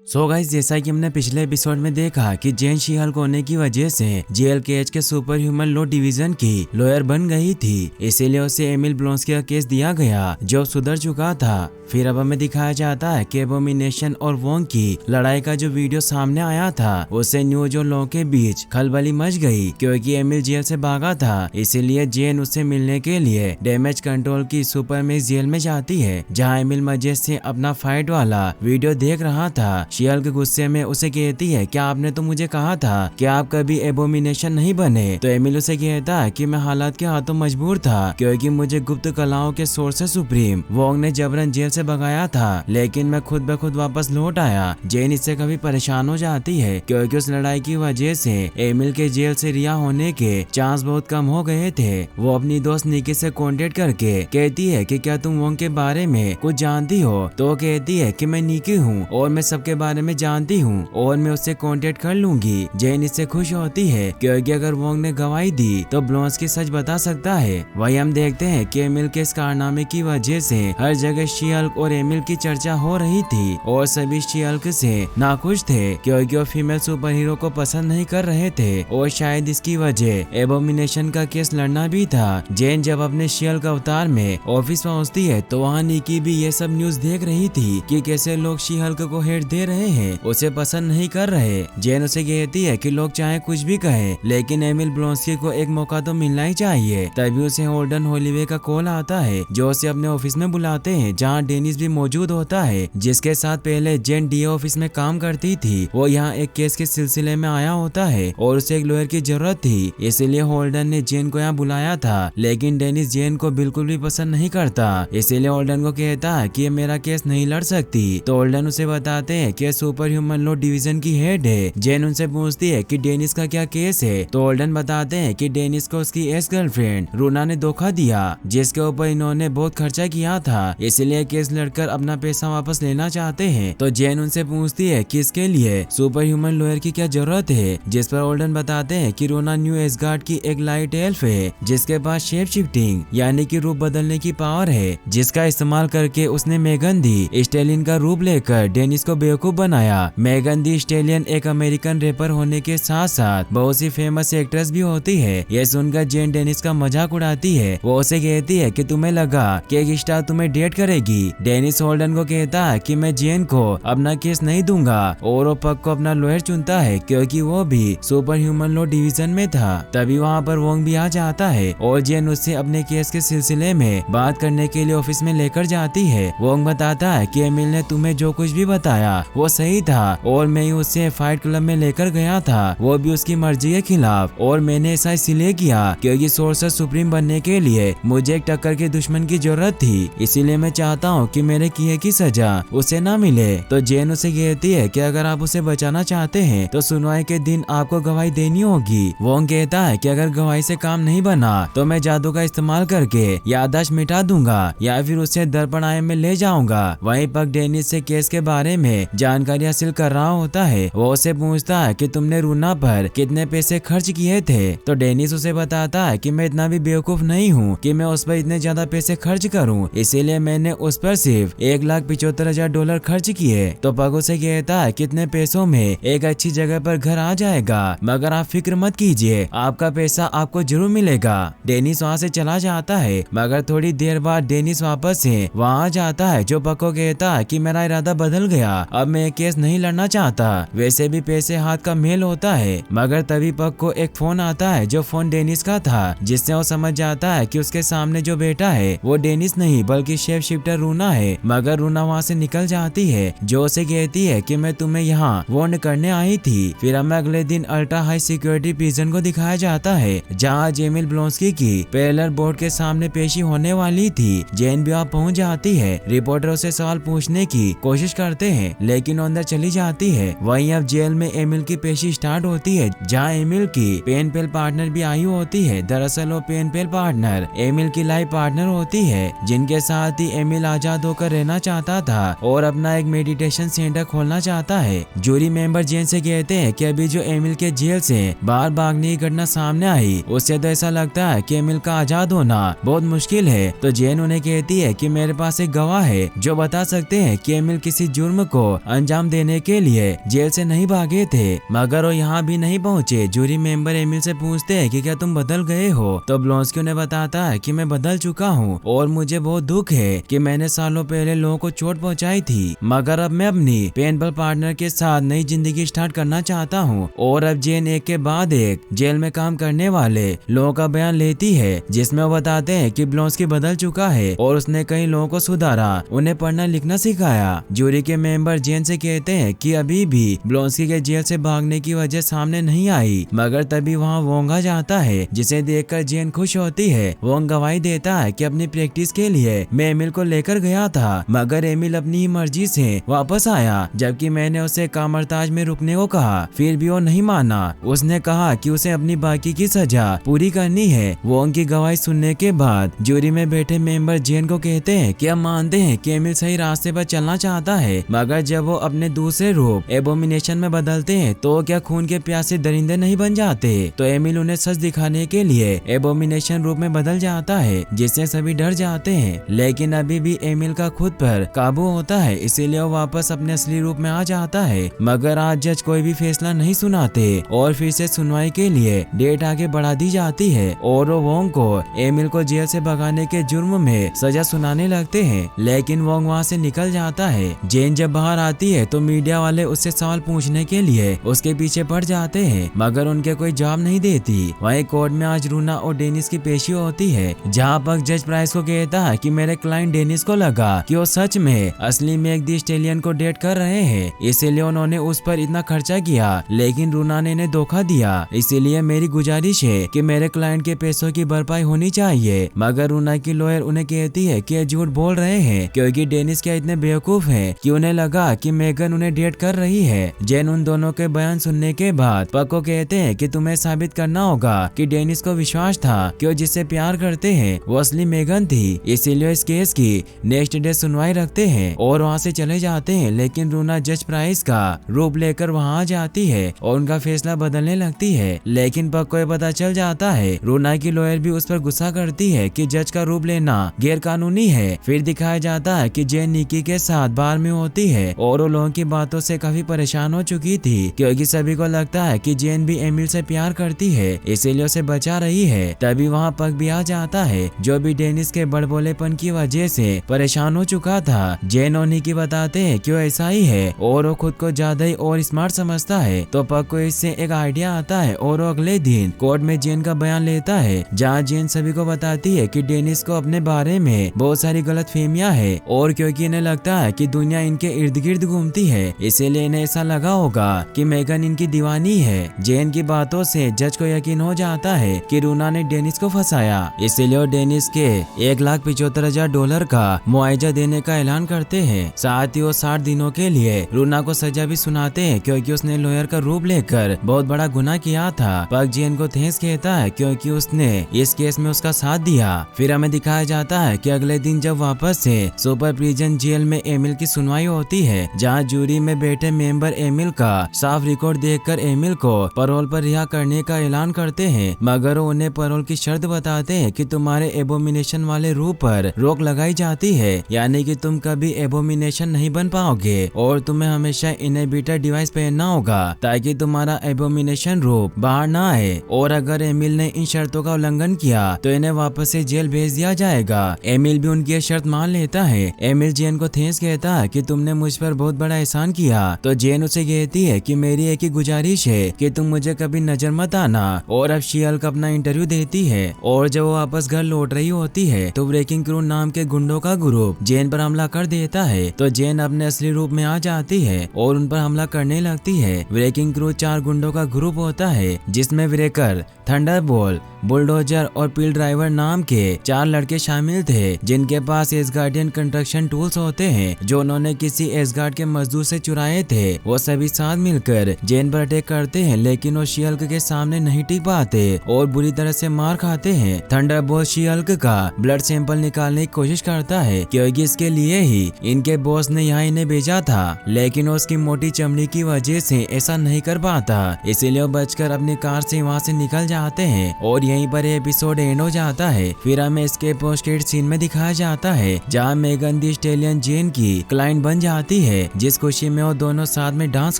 So guys, जैसा कि हमने पिछले एपिसोड में देखा कि जेन शी हल्क होने की वजह से जेएलकेएच के सुपर ह्यूमन लॉ डिवीजन की लॉयर बन गई थी, इसीलिए उसे एमिल ब्लोंस्की का केस दिया गया जो सुधर चुका था। फिर अब हमें दिखाया जाता है कि एबोमिनेशन और वोंग की लड़ाई का जो वीडियो सामने आया था उससे न्यूज और लोगों के बीच खलबली मच गई, क्योंकि एमिल जेल से भागा था। इसीलिए जेन उससे मिलने के लिए डैमेज कंट्रोल की सुपर मेस जेल में जाती है, जहाँ एमिल मजे से अपना फाइट वाला वीडियो देख रहा था। शी हल्क गुस्से में उसे कहती है, क्या आपने तो मुझे कहा था कि आप कभी एबोमिनेशन नहीं बने। तो एमिल उसे कहता है कि मैं हालात के हाथों मजबूर था, क्योंकि मुझे गुप्त कलाओं के सोर्स सुप्रीम वोंग ने जबरन जेल से भगाया था, लेकिन मैं खुद ब खुद वापस लौट आया। जेन इससे कभी परेशान हो जाती है, क्योंकि उस लड़ाई की वजह से एमिल के जेल से रिहा होने के चांस बहुत कम हो गए थे। वो अपनी दोस्त निकी से कांटेक्ट करके कहती है कि क्या तुम वोंग के बारे में कुछ जानती हो। तो वो कहती है कि मैं निकी हूँ और मैं सबके बारे में जानती हूँ और मैं उससे कांटेक्ट कर लूंगी। जेन इससे खुश होती है, क्योंकि अगर वोंग ने गवाही दी तो ब्लोंस्की सच बता सकता है। वही हम देखते हैं कि एमिल के इस कारनामे की वजह से हर जगह शी हल्क और एमिल की चर्चा हो रही थी और सभी शी हल्क से नाखुश थे, क्योंकि वो फीमेल सुपर हीरो को पसंद नहीं कर रहे थे और शायद इसकी वजह एबोमिनेशन का केस लड़ना भी था। जेन जब अपने शी हल्क अवतार में ऑफिस पहुंचती है तो वहाँ निकी भी ये सब न्यूज देख रही थी कि कैसे लोग शी हल्क को हेट दे रहे हैं, उसे पसंद नहीं कर रहे। जेन उसे कहती है कि लोग चाहे कुछ भी कहें, लेकिन एमिल ब्लोंस्की को एक मौका तो मिलना ही चाहिए। तभी उसे होल्डन होलीवे का कॉल आता है, जो उसे अपने ऑफिस में बुलाते हैं, जहाँ डेनिस भी मौजूद होता है, जिसके साथ पहले जेन डीए ऑफिस में काम करती थी। वो यहाँ एक केस के सिलसिले में आया होता है और उसे एक लॉयर की जरूरत थी, इसलिए होल्डन ने जेन को यहाँ बुलाया था। लेकिन डेनिस जेन को बिल्कुल भी पसंद नहीं करता, इसीलिए होल्डन को कहता है कि ये मेरा केस नहीं लड़ सकती। तो होल्डन उसे बताते हैं कि सुपर ह्यूमन लॉ डिवीजन की हेड है। जेन उनसे पूछती है कि डेनिस का क्या केस है। तो होल्डन बताते हैं कि डेनिस को उसकी एक्स गर्लफ्रेंड रूना ने धोखा दिया, जिसके ऊपर इन्होंने बहुत खर्चा किया था, इसलिए केस लड़कर अपना पैसा वापस लेना चाहते हैं। तो जेन उनसे पूछती है कि इसके लिए सुपर ह्यूमन लॉयर की क्या जरूरत है, जिस पर होल्डन बताते हैं कि रूना न्यू एसगार्ड की एक लाइट एल्फ है, जिसके पास शेप शिफ्टिंग यानी कि रूप बदलने की पावर है, जिसका इस्तेमाल करके उसने मेगन दी स्टेलियन का रूप लेकर डेनिस को बेवकूफ बनाया। मेगन दी स्टेलियन एक अमेरिकन रैपर होने के साथ साथ बहुत सी फेमस एक्ट्रेस भी होती है। यह सुनकर जेन डेनिस का मजाक उड़ाती है। वो उसे कहती है कि तुम्हें लगा कि एक स्टार तुम्हें डेट करेगी। डेनिस होल्डन को कहता है कि मैं जेन को अपना केस नहीं दूंगा और वो पग को अपना लॉयर चुनता है, क्योंकि वो भी सुपर ह्यूमन लॉ डिवीजन में था। तभी वहाँ पर वोंग भी आ जाता है और जेन उससे अपने केस के सिलसिले में बात करने के लिए ऑफिस में लेकर जाती है। वोंग बताता है कि एमिल ने तुम्हें जो कुछ भी बताया वो सही था और मैं ही उसे फाइट क्लब में लेकर गया था, वो भी उसकी मर्जी के खिलाफ, और मैंने ऐसा इसलिए किया क्योंकि सोर्सर सुप्रीम बनने के लिए मुझे एक टक्कर के दुश्मन की जरूरत थी, इसीलिए मैं चाहता हूँ कि मेरे किए की सजा उसे ना मिले। तो जेन उसे कहती है कि अगर आप उसे बचाना चाहते हैं तो सुनवाई के दिन आपको गवाही देनी होगी। वोंग कहता है कि अगर गवाही से काम नहीं बना तो मैं जादू का इस्तेमाल करके याददाश्त मिटा दूंगा या फिर उसे दर्पण आय में ले जाऊंगा। वहीं पर डेनिस से केस के बारे में जानकारी हासिल कर रहा होता है। वो उसे पूछता है कि तुमने रूना पर कितने पैसे खर्च किए थे। तो डेनिस उसे बताता है कि मैं इतना भी बेवकूफ नहीं हूँ कि मैं उस पर इतने ज्यादा पैसे खर्च करूँ, इसीलिए मैंने उस पर सिर्फ $1,75,000 खर्च किए। तो पग उसे कहता है कितने पैसों में एक अच्छी जगह पर घर आ जाएगा, मगर आप फिक्र मत कीजिए, आपका पैसा आपको जरूर मिलेगा। डेनिस वहाँ से चला जाता है, मगर थोड़ी देर बाद डेनिस वापस से वहाँ जाता है, जो पग को कहता है कि मेरा इरादा बदल गया, अब मैं ये केस नहीं लड़ना चाहता। वैसे भी पैसे हाथ का मेल होता है। मगर तभी पग को एक फोन आता है, जो फोन डेनिस का था, जिससे वो समझ जाता है कि उसके सामने जो बैठा है वो डेनिस नहीं बल्कि शेप शिफ्टर रूना है। मगर रूना वहाँ से निकल जाती है, जो उसे कहती है कि मैं तुम्हें यहाँ वार्न करने आई थी। फिर हमें अगले दिन अल्ट्रा हाई सिक्योरिटी प्रिजन को दिखाया जाता है, जहाँ जेमिल ब्लोंस्की की पैरेलल बोर्ड के सामने पेशी होने वाली थी। जेन भी वहाँ पहुँच जाती है। रिपोर्टर उसे सवाल पूछने की कोशिश करते हैं, लेकिन वो अंदर चली जाती है। वहीं अब जेल में एमिल की पेशी स्टार्ट होती है, जहाँ एमिल की पेन पेल पार्टनर भी आई होती है। दरअसल वो पेन पेल पार्टनर एमिल की लाइफ पार्टनर होती है, जिनके साथ ही एमिल आजाद होकर रहना चाहता था और अपना एक मेडिटेशन सेंटर खोलना चाहता है। जूरी मेंबर जेन से कहते हैं कि अभी जो एमिल के जेल से बाहर भागने की घटना सामने आई, उससे तो ऐसा लगता है कि एमिल का आजाद होना बहुत मुश्किल है। तो जेन उन्हें कहती है कि मेरे पास एक गवाह है जो बता सकते हैं कि एमिल किसी जुर्म को अंजाम देने के लिए जेल से नहीं भागे थे, मगर वो यहाँ भी नहीं पहुँचे। जूरी मेंबर एमिल से पूछते हैं कि क्या तुम बदल गए हो, तो ब्लॉन्स्की उन्हें बताता है कि मैं बदल चुका हूँ और मुझे बहुत दुख है कि मैंने सालों पहले लोगों को चोट पहुँचाई थी, मगर अब मैं अपनी पेनबल पार्टनर के साथ नई जिंदगी स्टार्ट करना चाहता हूँ। और अब जेन एक के बाद एक जेल में काम करने वाले लोगों का बयान लेती है, जिसमें वो बताते हैं कि ब्लॉन्स्की बदल चुका है और उसने कई लोगों को सुधारा, उन्हें पढ़ना लिखना सिखाया। जूरी के मेंबर जेन से कहते हैं कि अभी भी ब्लॉन्स्की के जेल से भागने की वजह सामने नहीं आई, मगर तभी वहाँ वोंग आ जाता है, जिसे देखकर जेन खुश होती है। वोंग गवाही देता है कि अपनी प्रैक्टिस के लिए मैं एमिल को लेकर गया था, मगर एमिल अपनी ही मर्जी से वापस आया, जबकि मैंने उसे कामरताज में रुकने को कहा, फिर भी वो नहीं माना। उसने कहा कि उसे अपनी बाकी की सजा पूरी करनी है। वोंग की गवाही सुनने के बाद जूरी में बैठे मेंबर जेन को कहते हैं कि हम मानते हैं कि एमिल सही रास्ते पर चलना चाहता है, मगर जब वो अपने दूसरे रूप एबोमिनेशन में बदलते हैं तो क्या खून के प्यासे दरिंदे नहीं बन जाते। तो एमिल उन्हें सच दिखाने के लिए एबोमिनेशन रूप में बदल जाता है, जिससे सभी डर जाते हैं। लेकिन अभी भी एमिल का खुद पर काबू होता है, इसीलिए वो वापस अपने असली रूप में आ जाता है। मगर आज जज कोई भी फैसला नहीं सुनाते और फिर से सुनवाई के लिए डेट आगे बढ़ा दी जाती है और वो वोंग को एमिल को जेल से भगाने के जुर्म में सजा सुनाने लगते हैं। लेकिन वोंग वहाँ से निकल जाता है। जेन जब बाहर आती है तो मीडिया वाले उससे सवाल पूछने के लिए उसके पीछे पड़ जाते हैं, मगर उनके कोई जवाब नहीं देती। वहीं कोर्ट में आज रूना और डेनिस की पेशी होती है, जहाँ पर जज प्राइस को कहता है कि मेरे क्लाइंट डेनिस को लगा कि वो सच में असली में एक दी स्टेलियन को डेट कर रहे हैं, इसीलिए उन्होंने उस पर इतना खर्चा किया, लेकिन रूना ने इन्हें धोखा दिया। इसीलिए मेरी गुजारिश है कि मेरे क्लाइंट के पैसों की भरपाई होनी चाहिए। मगर रूना की लॉयर उन्हें कहती है कि ये झूठ बोल रहे हैं, क्योंकि डेनिस क्या इतने बेवकूफ हैं कि उन्हें लगा कि मेगन उन्हें डेट कर रही है। जेन उन दोनों के बयान सुनने के बाद पक को कहते हैं कि तुम्हें साबित करना होगा कि डेनिस को विश्वास था कि वो जिससे प्यार करते हैं वो असली मेगन थी, इसीलिए इस केस की नेक्स्ट डे सुनवाई रखते हैं और वहाँ से चले जाते हैं। लेकिन रूना जज प्राइस का रूप लेकर वहाँ आ जाती है और उनका फैसला बदलने लगती है। लेकिन पक को पता चल जाता है, रूना की लॉयर भी उस पर गुस्सा करती है कि जज का रूप लेना गैर कानूनी है। फिर दिखाया जाता है कि जेन निकी के साथ बार में होती है और वो लोगों की बातों से काफी परेशान हो चुकी थी, क्योंकि सभी को लगता है कि जेन भी एमिल से प्यार करती है, इसीलिए उसे बचा रही है। तभी वहाँ पक भी आ जाता है, जो भी डेनिस के बड़बोलेपन की वजह से परेशान हो चुका था। जेन और निकी बताते हैं कि वो ऐसा ही है और वो खुद को ज्यादा ही और स्मार्ट समझता है। तो पक को इससे एक आइडिया आता है और वो अगले दिन कोर्ट में जेन का बयान लेता है, जहाँ जेन सभी को बताती है कि डेनिस को अपने बारे में बहुत सारी गलतफहमियां है और क्योंकि इन्हें लगता है कि दुनिया इनके इर्द गिर्द घूमती है, इसीलिए इन्हें ऐसा लगा होगा कि मेगन इनकी दीवानी है। जेन की बातों से जज को यकीन हो जाता है कि रूना ने डेनिस को फंसाया, इसीलिए वो डेनिस के $1,75,000 का मुआवजा देने का ऐलान करते हैं। साथ ही वो 60 दिनों के लिए रूना को सजा भी सुनाते हैं, क्योंकि उसने लॉयर का रूप लेकर बहुत बड़ा गुनाह किया था। पक जेन को थैंक्स कहता है क्योंकि उसने इस केस में उसका साथ दिया। फिर हमें दिखाया जाता है कि अगले दिन जब वापस से सुपर प्रिजन जेल में एमिल की सुनवाई होती है, जहां जूरी में बैठे मेंबर एमिल का साफ रिकॉर्ड देखकर एमिल को पैरोल पर रिहा करने का ऐलान करते हैं, मगर वो उन्हें पैरोल की शर्त बताते हैं कि तुम्हारे एबोमिनेशन वाले रूप पर रोक लगाई जाती है, यानी कि तुम कभी एबोमिनेशन नहीं बन पाओगे और तुम्हें हमेशा इनहिबिटर डिवाइस पहनना होगा ताकि तुम्हारा एबोमिनेशन रूप बाहर ना आए। और अगर एमिल ने इन शर्तों का उल्लंघन किया तो इन्हें वापस से जेल भेज दिया जाएगा। एमिल भी उनकी शर्त मान लेता है। एमिल जेन को थैंक्स कहता है कि तुमने मुझ पर बहुत बड़ा एहसान किया। तो जेन उसे कहती है कि मेरी एक ही गुजारिश है कि तुम मुझे कभी नजर मत आना। और अब शी-हल्क अपना इंटरव्यू देती है और जब वो वापस घर लौट रही होती है तो ब्रेकिंग क्रू नाम के गुंडों का ग्रुप जेन पर हमला कर देता है। तो जेन अपने असली रूप में आ जाती है और उन पर हमला करने लगती है। ब्रेकिंग क्रू 4 गुंडों का ग्रुप होता है, जिसमें ब्रेकर, थंडरबोल्ट, बुलडोजर और पील ड्राइवर नाम के 4 लड़के शामिल थे, जिनके पास एसगार्डियन कंस्ट्रक्शन टूल्स होते हैं जो उन्होंने किसी एसगार्ड के मजदूर से चुराए थे। वो सभी साथ मिलकर जेन पर अटैक करते हैं, लेकिन वो शी-हल्क के सामने नहीं टिक पाते और बुरी तरह से मार खाते हैं। थंडरबोल्ट शी-हल्क का ब्लड सैंपल निकालने की कोशिश करता है, क्योंकि इसके लिए ही इनके बॉस ने यहाँ इन्हें भेजा था, लेकिन उसकी मोटी चमड़ी की वजह से ऐसा नहीं कर पाता, इसीलिए वो बचकर अपनी कार से वहाँ से निकल जाता जाते हैं और यहीं पर एपिसोड एंड हो जाता है। फिर हमें इसके पोस्ट क्रेडिट सीन में दिखाया जाता है जहाँ मेगन दी स्टेलियन जेन की क्लाइंट बन जाती है, जिस खुशी में वो दोनों साथ में डांस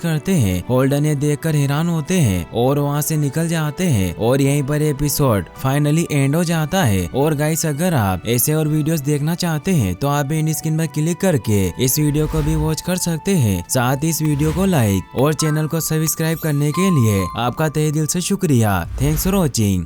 करते हैं। होल्डन ये देखकर हैरान होते हैं और वहाँ से निकल जाते हैं और यहीं पर एपिसोड फाइनली एंड हो जाता है। और गाइस, अगर आप ऐसे और वीडियोस देखना चाहते हैं तो आप एंड स्क्रीन पर क्लिक करके इस वीडियो को भी वॉच कर सकते हैं। साथ ही इस वीडियो को लाइक और चैनल को सब्सक्राइब करने के लिए आपका तहे दिल से शुक्रिया। Thanks for watching.